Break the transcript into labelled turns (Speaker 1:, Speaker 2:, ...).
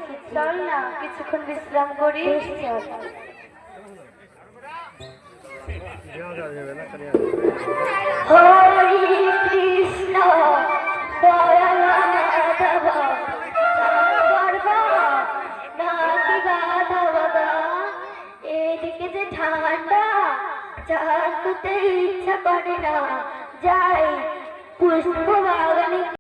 Speaker 1: এসেছি।
Speaker 2: চল না কিছুক্ষণ বিশ্রাম করি।
Speaker 1: বেশ চল। হরে কৃষ্ণ দয়াল মাধব গর্ব নাকি গাধব গা। এদিকে যে ঠান্ডা চান করতে ইচ্ছা করে না, যাই পুষ্প বাগানে।